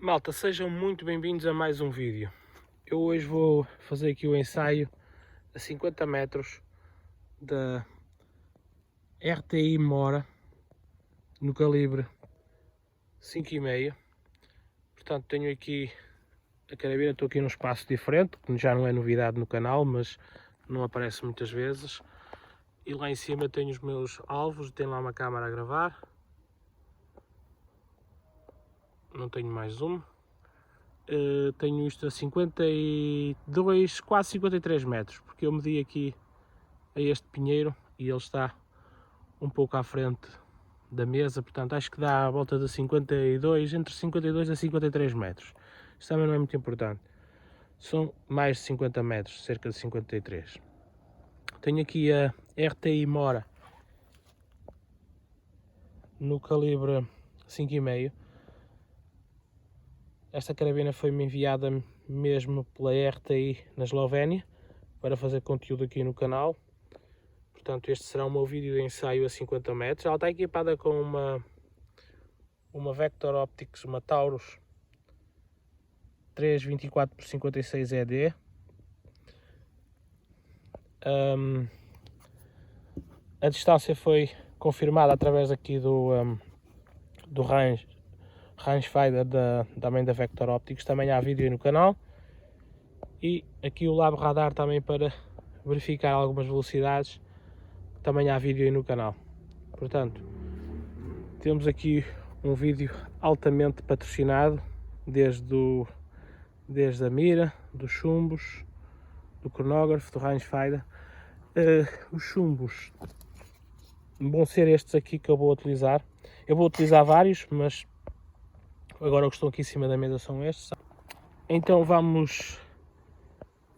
Malta, sejam muito bem-vindos a mais um vídeo. Eu hoje vou fazer aqui o ensaio a 50 metros da RTI Mora no calibre 5,5. Portanto, tenho aqui a carabina, estou aqui num espaço diferente, que já não é novidade no canal, mas não aparece muitas vezes. E lá em cima tenho os meus alvos, tenho lá uma câmara a gravar. Não tenho mais um. Tenho isto a 52, quase 53 metros, porque eu medi aqui a este pinheiro e ele está um pouco à frente da mesa, portanto acho que dá à volta de 52, entre 52 a 53 metros. Isto também não é muito importante. São mais de 50 metros, cerca de 53. Tenho aqui a RTI Mora no calibre 5,5. Esta carabina foi-me enviada mesmo pela RTI na Eslovénia para fazer conteúdo aqui no canal. Portanto, este será o meu vídeo de ensaio a 50 metros. Ela está equipada com uma Vector Optics, uma Taurus 324x56 ED. A distância foi confirmada através aqui do rangefinder também da Vector Optics. Também há vídeo aí no canal. E aqui o Lab Radar também para verificar algumas velocidades. Também há vídeo aí no canal. Portanto, temos aqui um vídeo altamente patrocinado, desde a mira, dos chumbos, do cronógrafo, do rangefinder. Os chumbos vão ser estes aqui que eu vou utilizar. Eu vou utilizar vários, mas agora os que estão aqui em cima da mesa são estes. Então eu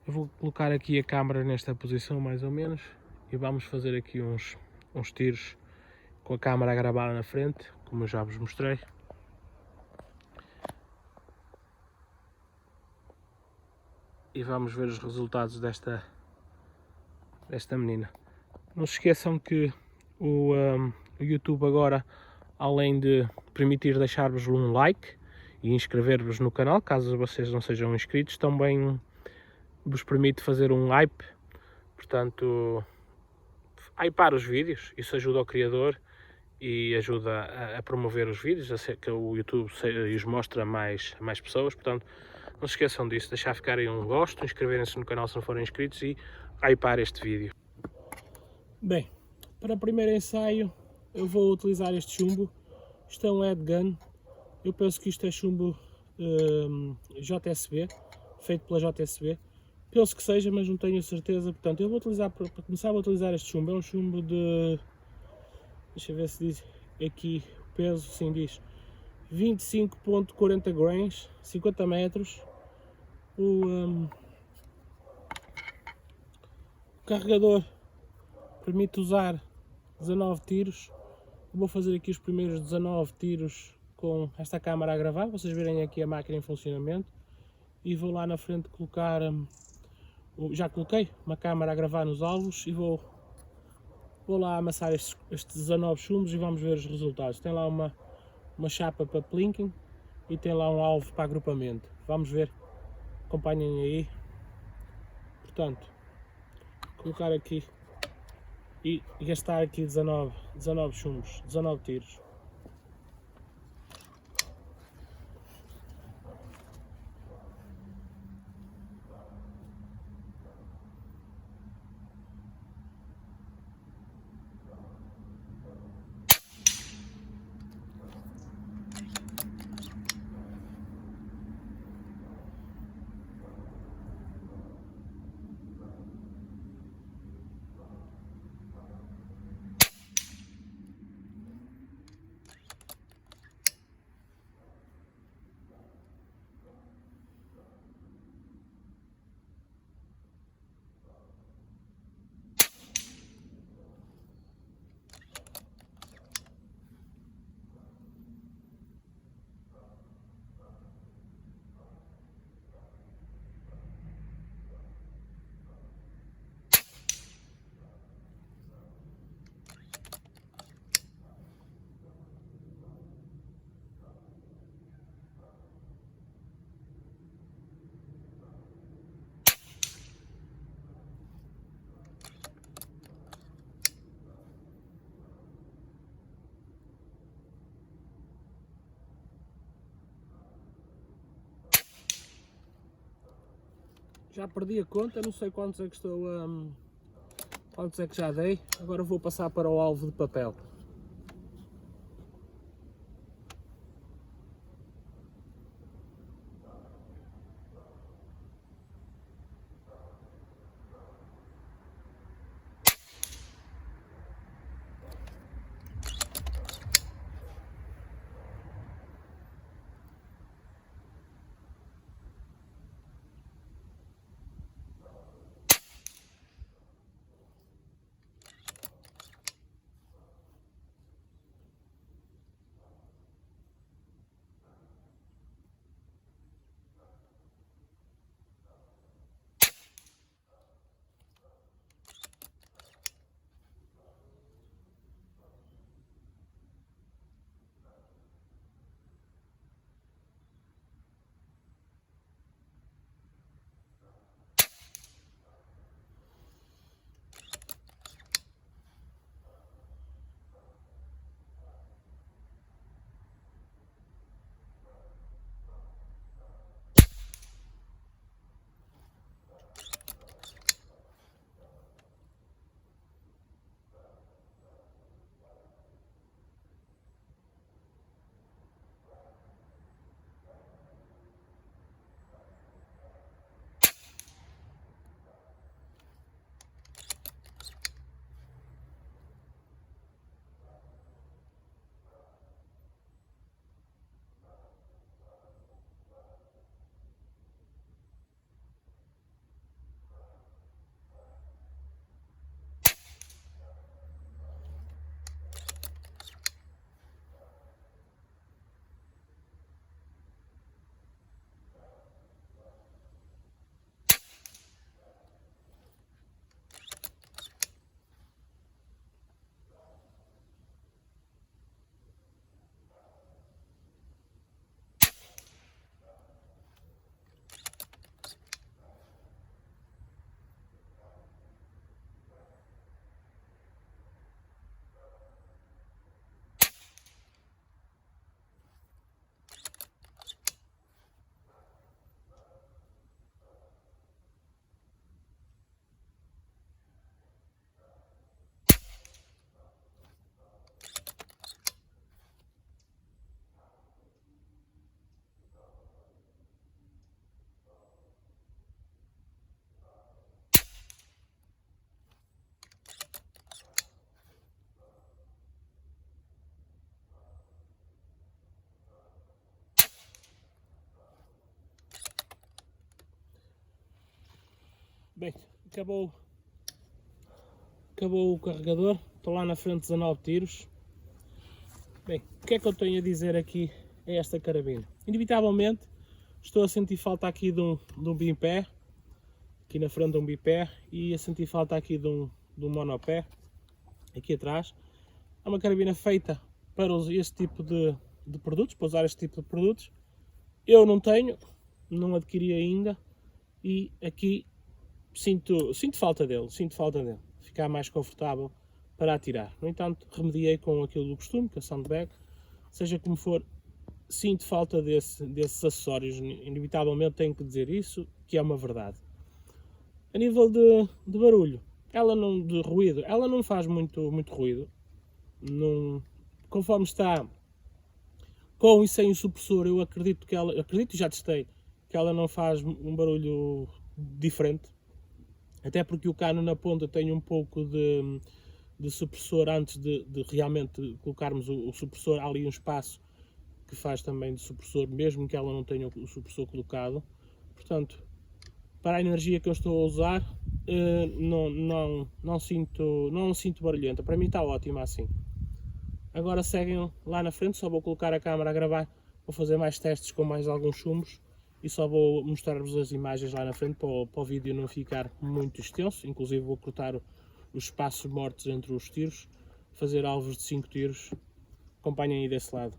vou colocar aqui a câmera nesta posição mais ou menos e vamos fazer aqui uns tiros com a câmera a gravar na frente, como eu já vos mostrei. E vamos ver os resultados desta menina. Não se esqueçam que o YouTube agora, além de permitir deixar-vos um like e inscrever-vos no canal, caso vocês não sejam inscritos, também vos permite fazer um hype, portanto, hypar os vídeos. Isso ajuda o criador e ajuda a promover os vídeos, a que o YouTube os mostra a mais pessoas. Portanto, não se esqueçam disso, deixar ficar aí um gosto, inscreverem-se no canal se não forem inscritos e hypar este vídeo. Bem, para o primeiro ensaio eu vou utilizar este chumbo. Isto é um headgun. Eu penso que isto é chumbo JSB, feito pela JSB. Penso que seja, mas não tenho a certeza. Portanto, eu vou utilizar, para começar, vou utilizar este chumbo. É um chumbo de... Deixa eu ver se diz aqui o peso. Sim, diz 25.40 grains, 50 metros. O carregador permite usar 19 tiros. Eu vou fazer aqui os primeiros 19 tiros com esta câmara a gravar, vocês verem aqui a máquina em funcionamento. E vou lá na frente colocar, já coloquei uma câmara a gravar nos alvos e vou lá amassar estes 19 chumbos e vamos ver os resultados. Tem lá uma chapa para plinking e tem lá um alvo para agrupamento. Vamos ver, acompanhem aí. Portanto, colocar aqui e gastar aqui 19 chumbos, 19 tiros. Já perdi a conta, não sei quantos é que estou quantos é que já dei. Agora vou passar para o alvo de papel. Bem, acabou o carregador, estou lá na frente 19 tiros. Bem, o que é que eu tenho a dizer aqui a esta carabina? Inevitavelmente estou a sentir falta aqui de um bipé, aqui na frente de um bipé, e a sentir falta aqui de um monopé, aqui atrás. É uma carabina feita para este tipo de produtos, para usar este tipo de produtos. Eu não tenho, não adquiri ainda, e aqui sinto falta dele, ficar mais confortável para atirar. No entanto, remediei com aquilo do costume, que é a sandbag. Seja como for, sinto falta desses acessórios, inevitavelmente tenho que dizer isso, que é uma verdade. A nível de barulho, de ruído, ela não faz muito ruído. Não, conforme está com e sem o supressor, eu acredito e já testei, que ela não faz um barulho diferente. Até porque o cano na ponta tem um pouco de supressor antes de realmente colocarmos o supressor. Há ali um espaço que faz também de supressor, mesmo que ela não tenha o supressor colocado. Portanto, para a energia que eu estou a usar, não sinto barulhenta. Para mim está ótima assim. Agora seguem lá na frente, só vou colocar a câmera a gravar, vou fazer mais testes com mais alguns chumos e só vou mostrar-vos as imagens lá na frente para o vídeo não ficar muito extenso. Inclusive vou cortar os espaços mortos entre os tiros, fazer alvos de 5 tiros. Acompanhem aí desse lado.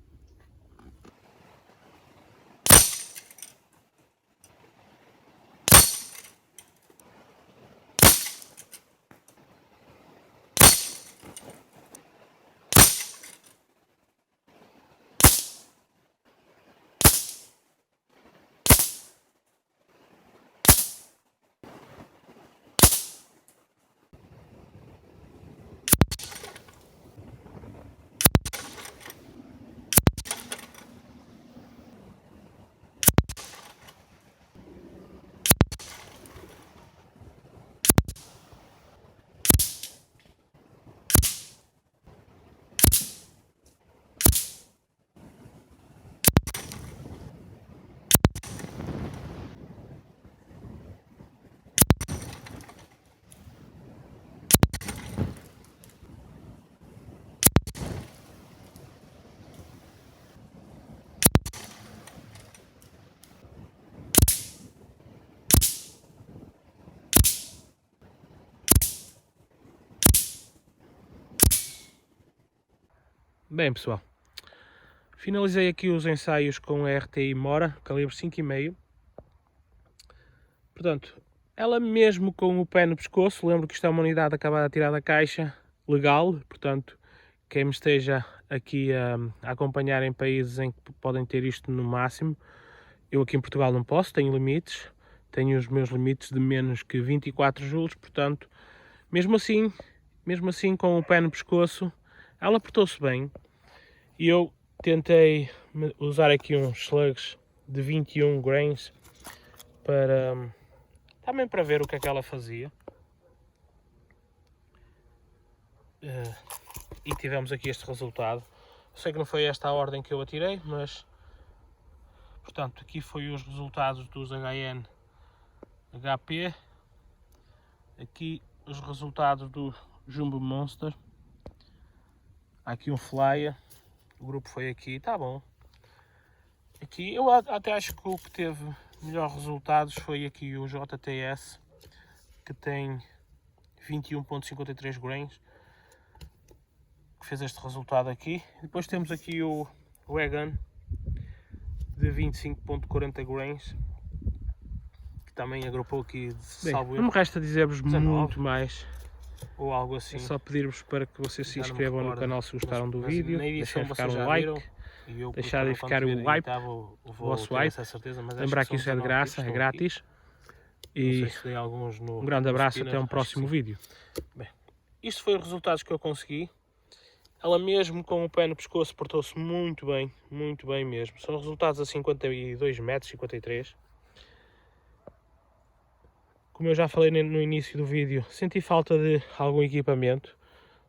Bem pessoal, finalizei aqui os ensaios com a RTI Mora, calibre 5,5. Portanto, ela mesmo com o pé no pescoço, lembro que isto é uma unidade acabada de tirar da caixa, legal, portanto, quem me esteja aqui a acompanhar em países em que podem ter isto no máximo, eu aqui em Portugal não posso, tenho limites, tenho os meus limites de menos que 24 joules, portanto, mesmo assim com o pé no pescoço, ela portou-se bem e eu tentei usar aqui uns slugs de 21 grains também para ver o que é que ela fazia. E tivemos aqui este resultado. Sei que não foi esta a ordem que eu atirei, mas portanto aqui foi os resultados dos HN HP, aqui os resultados do Jumbo Monster, aqui um Flyer, o grupo foi aqui, tá bom. Aqui eu até acho que o que teve melhores resultados foi aqui o JTS, que tem 21.53 grains, que fez este resultado aqui. Depois temos aqui o Wagon de 25.40 grains, que também agrupou aqui de salvo. Não me resta dizer-vos muito mais ou algo assim. É só pedir-vos para que vocês se inscrevam no canal se gostaram do vídeo, deixarem ficar um like, deixarem ficar o like, o vosso like, lembrar que isso é de graça, é grátis. E um grande abraço, até um próximo vídeo. Bem, isto foi os resultados que eu consegui. Ela mesmo com o pé no pescoço portou-se muito bem mesmo. São resultados a 52 metros, 53. Como eu já falei no início do vídeo, senti falta de algum equipamento,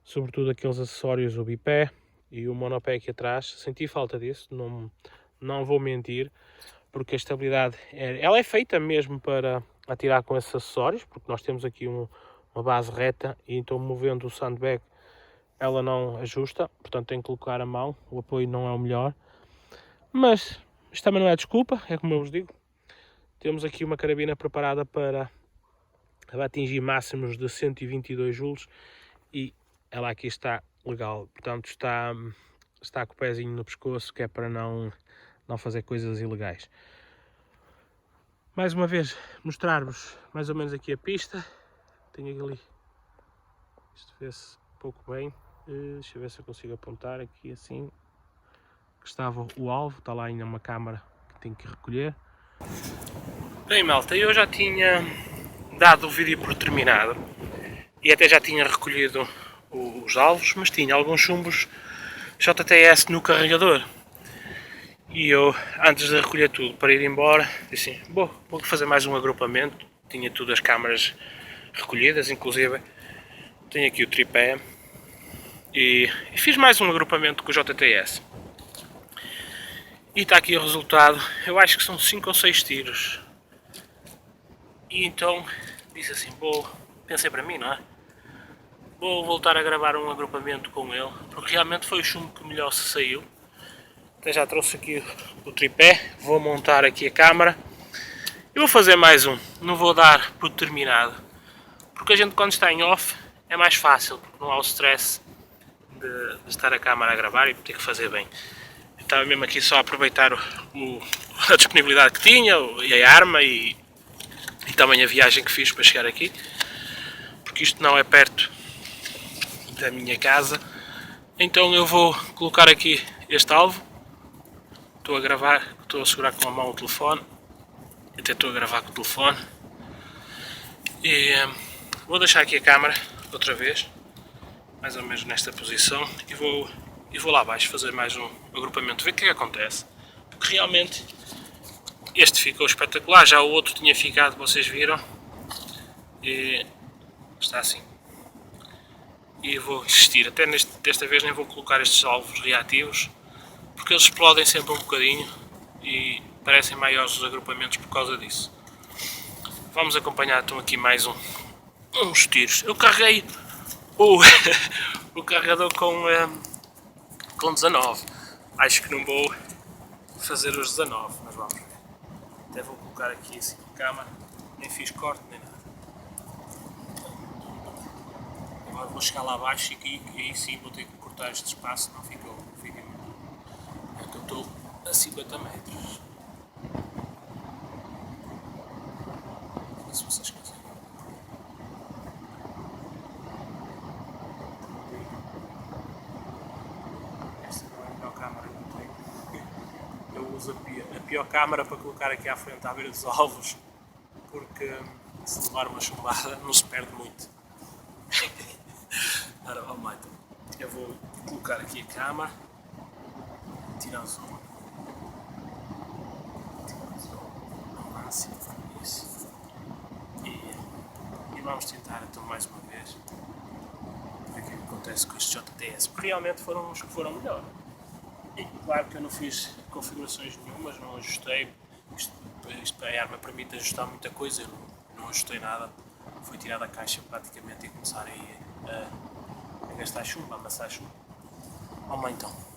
sobretudo aqueles acessórios, o bipé e o monopé aqui atrás. Senti falta disso, não vou mentir, porque a estabilidade ela é feita mesmo para atirar com esses acessórios, porque nós temos aqui uma base reta e então movendo o sandbag ela não ajusta, portanto tem que colocar a mão, o apoio não é o melhor, mas isto também não é desculpa, é como eu vos digo, temos aqui uma carabina preparada para atingir máximos de 122 joules e ela aqui está legal, portanto está com o pezinho no pescoço, que é para não fazer coisas ilegais. Mais uma vez mostrar-vos mais ou menos aqui a pista, tenho ali, isto vê-se um pouco bem. Deixa eu ver se eu consigo apontar aqui assim, que estava o alvo, está lá ainda uma câmara que tenho que recolher. Bem malta, eu já tinha dado o vídeo por terminado e até já tinha recolhido os alvos, mas tinha alguns chumbos JTS no carregador. E eu, antes de recolher tudo para ir embora, disse assim, vou fazer mais um agrupamento. Tinha tudo as câmaras recolhidas, inclusive tenho aqui o tripé. E fiz mais um agrupamento com o JTS. E está aqui o resultado. Eu acho que são 5 ou 6 tiros. E então disse assim, pensei para mim, não é? Vou voltar a gravar um agrupamento com ele, porque realmente foi o chumbo que melhor se saiu. Até já trouxe aqui o tripé, vou montar aqui a câmara. E vou fazer mais um, não vou dar por terminado. Porque a gente quando está em off é mais fácil, porque não há o stress de estar a câmara a gravar e ter que fazer bem. Eu estava mesmo aqui só a aproveitar a disponibilidade que tinha, e a arma e também a viagem que fiz para chegar aqui, porque isto não é perto da minha casa. Então eu vou colocar aqui este alvo, estou a gravar, estou a segurar com a mão o telefone, até estou a gravar com o telefone, e vou deixar aqui a câmara outra vez, mais ou menos nesta posição, e vou lá abaixo fazer mais um agrupamento, ver o que é que acontece, porque realmente este ficou espetacular, já o outro tinha ficado, vocês viram, e está assim. E vou insistir, até desta vez nem vou colocar estes alvos reativos, porque eles explodem sempre um bocadinho e parecem maiores os agrupamentos por causa disso. Vamos acompanhar então aqui mais uns tiros. Eu carreguei o carregador com 19, acho que não vou fazer os 19, mas vamos ver. Até vou colocar aqui assim a câmara, nem fiz corte nem nada. Agora vou chegar lá abaixo e aí sim vou ter que cortar este espaço, não ficou vídeo. É que eu estou a 50 metros. Não sei se vocês conseguem. Esta não é a melhor câmara que eu tenho. Eu uso a pior câmara para colocar aqui à frente à beira dos alvos, porque se levar uma chumbada não se perde muito. Ora, vamos lá então. Eu vou colocar aqui a câmara, tirar o zoom. Ao máximo, isso. E vamos tentar então mais uma vez ver o que acontece com este JTS, porque realmente foram os que foram melhor. E claro que eu não fiz configurações nenhumas, não ajustei. Isto para a arma permite ajustar muita coisa, eu não ajustei nada. Foi tirar da caixa praticamente e começar aí a gastar chumbo, a amassar chumbo. Vamos lá então.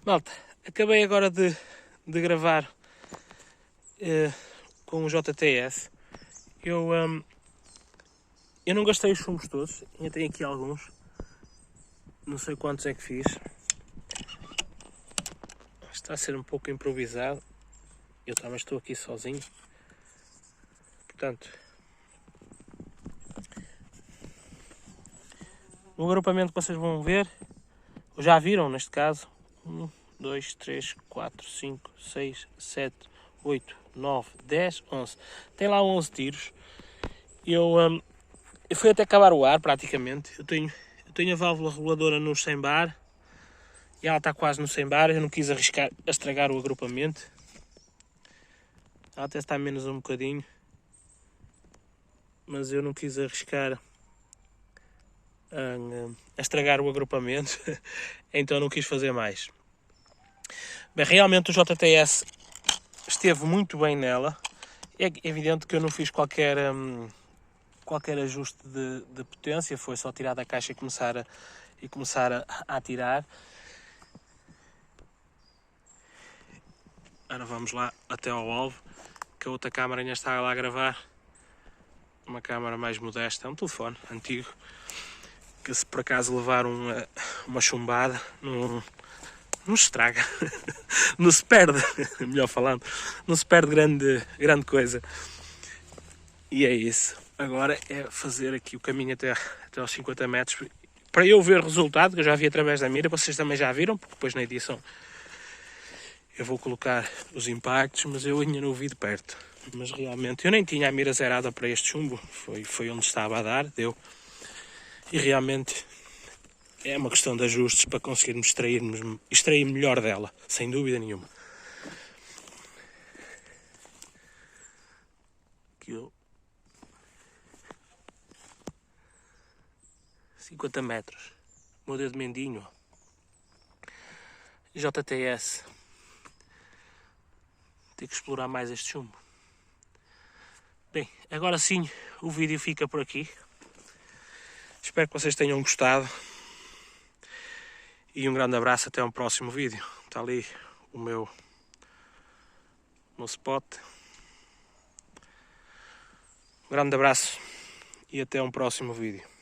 Malta, acabei agora de gravar com o JTS. Eu não gastei os chumbos todos, ainda tenho aqui alguns. Não sei quantos é que fiz. Está a ser um pouco improvisado. Eu também estou aqui sozinho. Portanto, o agrupamento que vocês vão ver, ou já viram neste caso, 1, 2, 3, 4, 5, 6, 7, 8, 9, 10, 11. Tem lá 11 tiros. Eu fui até acabar o ar praticamente. Eu tenho a válvula reguladora no 100 bar e ela está quase no 100 bar. Eu não quis arriscar a estragar o agrupamento. Ela até está menos um bocadinho, mas eu não quis arriscar a estragar o agrupamento, então não quis fazer mais. Bem, realmente o JTS esteve muito bem nela. É evidente que eu não fiz qualquer ajuste de potência, foi só tirar da caixa e começar a atirar. Agora vamos lá até ao alvo, que a outra câmara ainda está lá a gravar. Uma câmara mais modesta, é um telefone antigo, que se por acaso levar uma chumbada não se estraga, não se perde, melhor falando, não se perde grande coisa. E é isso. Agora é fazer aqui o caminho até aos 50 metros para eu ver o resultado, que eu já vi através da mira, vocês também já viram, porque depois na edição eu vou colocar os impactos, mas eu ainda não o vi de perto. Mas realmente eu nem tinha a mira zerada para este chumbo, foi onde estava a dar, deu. E realmente é uma questão de ajustes para conseguirmos extrair melhor dela, sem dúvida nenhuma. Aqui eu 50 metros, meu dedo mendinho, JTS. Tenho que explorar mais este chumbo. Bem, agora sim o vídeo fica por aqui. Espero que vocês tenham gostado. E um grande abraço, até um próximo vídeo. Está ali o meu spot. Um grande abraço e até um próximo vídeo.